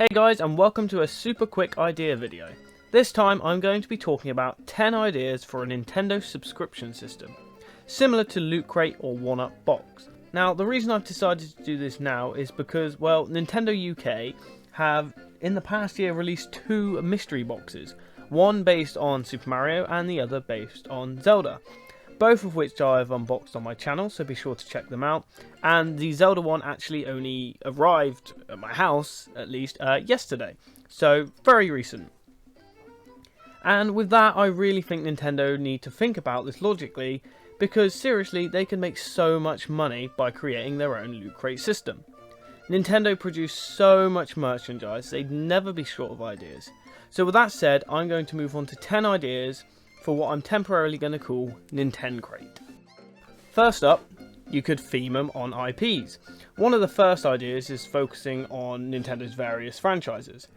Hey guys, and welcome to a super quick idea video. This time I'm going to be talking about 10 ideas for a Nintendo subscription system, similar to Loot Crate or 1UP Box. Now the reason I've decided to do this now is because, well, Nintendo UK have in the past year released two mystery boxes, one based on Super Mario and the other based on Zelda. Both of which I've unboxed on my channel, so be sure to check them out. And the Zelda one actually only arrived at my house, at least, yesterday. So, very recent. And with that, I really think Nintendo need to think about this logically, because seriously, they can make so much money by creating their own Loot Crate system. Nintendo produce so much merchandise, they'd never be short of ideas. So with that said, I'm going to move on to 10 ideas for what I'm temporarily going to call Nintencrate. First up, you could theme them on IPs. One of the first ideas is focusing on Nintendo's various franchises.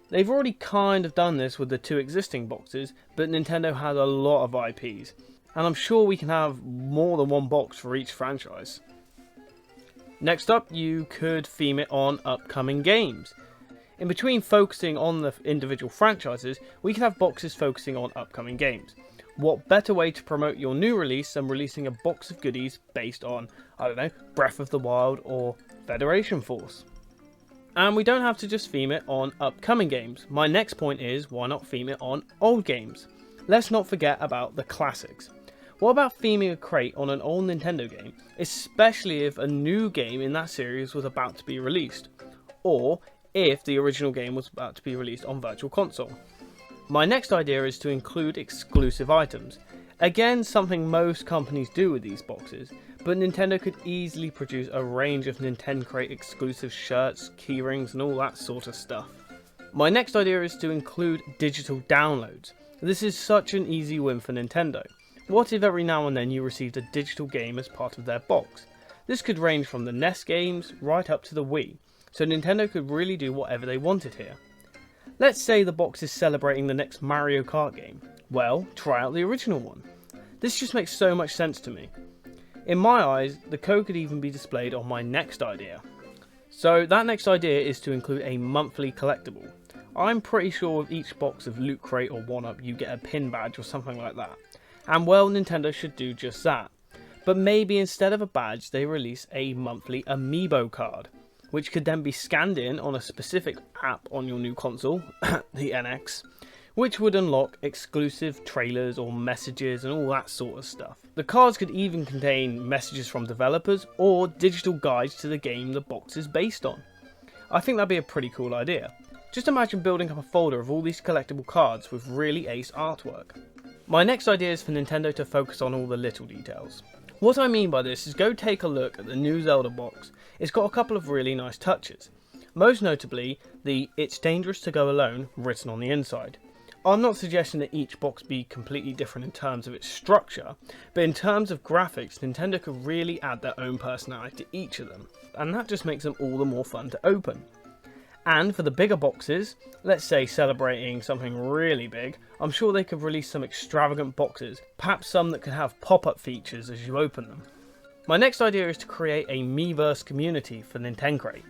They've already kind of done this with the two existing boxes, but Nintendo has a lot of IPs, and I'm sure we can have more than one box for each franchise. Next up, you could theme it on upcoming games. In between focusing on the individual franchises, we can have boxes focusing on upcoming games. What better way to promote your new release than releasing a box of goodies based on, I don't know, Breath of the Wild or Federation Force? And we don't have to just theme it on upcoming games. My next point is, why not theme it on old games? Let's not forget about the classics. What about theming a crate on an old Nintendo game, especially if a new game in that series was about to be released? Or if the original game was about to be released on Virtual Console. My next idea is to include exclusive items. Again, something most companies do with these boxes, but Nintendo could easily produce a range of Nintencrate exclusive shirts, keyrings and all that sort of stuff. My next idea is to include digital downloads. This is such an easy win for Nintendo. What if every now and then you received a digital game as part of their box? This could range from the NES games right up to the Wii. So Nintendo could really do whatever they wanted here. Let's say the box is celebrating the next Mario Kart game. Well, try out the original one. This just makes so much sense to me. In my eyes, the code could even be displayed on my next idea. So that next idea is to include a monthly collectible. I'm pretty sure with each box of Loot Crate or 1UP you get a pin badge or something like that. And well, Nintendo should do just that. But maybe instead of a badge they release a monthly amiibo card, which could then be scanned in on a specific app on your new console, the NX, which would unlock exclusive trailers or messages and all that sort of stuff. The cards could even contain messages from developers or digital guides to the game the box is based on. I think that'd be a pretty cool idea. Just imagine building up a folder of all these collectible cards with really ace artwork. My next idea is for Nintendo to focus on all the little details. What I mean by this is go take a look at the new Zelda box. It's got a couple of really nice touches. Most notably, the "It's dangerous to go alone" written on the inside. I'm not suggesting that each box be completely different in terms of its structure, but in terms of graphics, Nintendo could really add their own personality to each of them, and that just makes them all the more fun to open. And for the bigger boxes, let's say celebrating something really big, I'm sure they could release some extravagant boxes, perhaps some that could have pop-up features as you open them. My next idea is to create a Miiverse community for Nintencrate.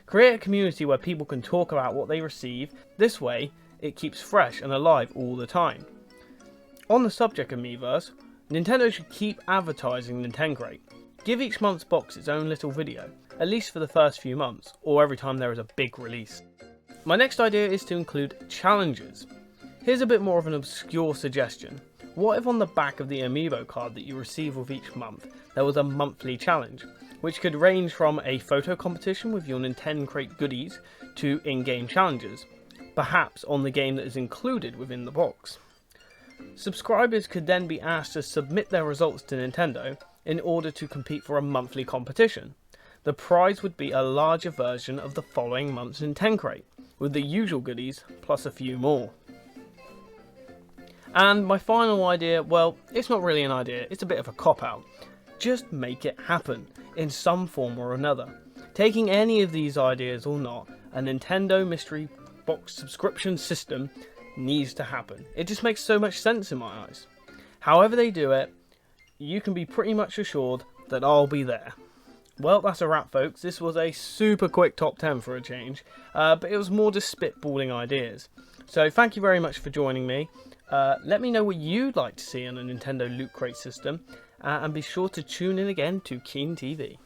Create a community where people can talk about what they receive. This way, it keeps fresh and alive all the time. On the subject of Miiverse, Nintendo should keep advertising Nintencrate. Give each month's box its own little video, at least for the first few months, or every time there is a big release. My next idea is to include challenges. Here's a bit more of an obscure suggestion. What if on the back of the amiibo card that you receive with each month, there was a monthly challenge, which could range from a photo competition with your Nintencrate goodies to in-game challenges, perhaps on the game that is included within the box. Subscribers could then be asked to submit their results to Nintendo in order to compete for a monthly competition. The prize would be a larger version of the following month's Nintencrate, with the usual goodies plus a few more. And my final idea, well, it's not really an idea, it's a bit of a cop-out. Just make it happen, in some form or another. Taking any of these ideas or not, a Nintendo Mystery Box subscription system needs to happen. It just makes so much sense in my eyes. However they do it, you can be pretty much assured that I'll be there. Well, that's a wrap, folks. This was a super quick top 10 for a change, but it was more just spitballing ideas. So thank you very much for joining me. Let me know what you'd like to see on a Nintendo Loot Crate system, and be sure to tune in again to Keen TV.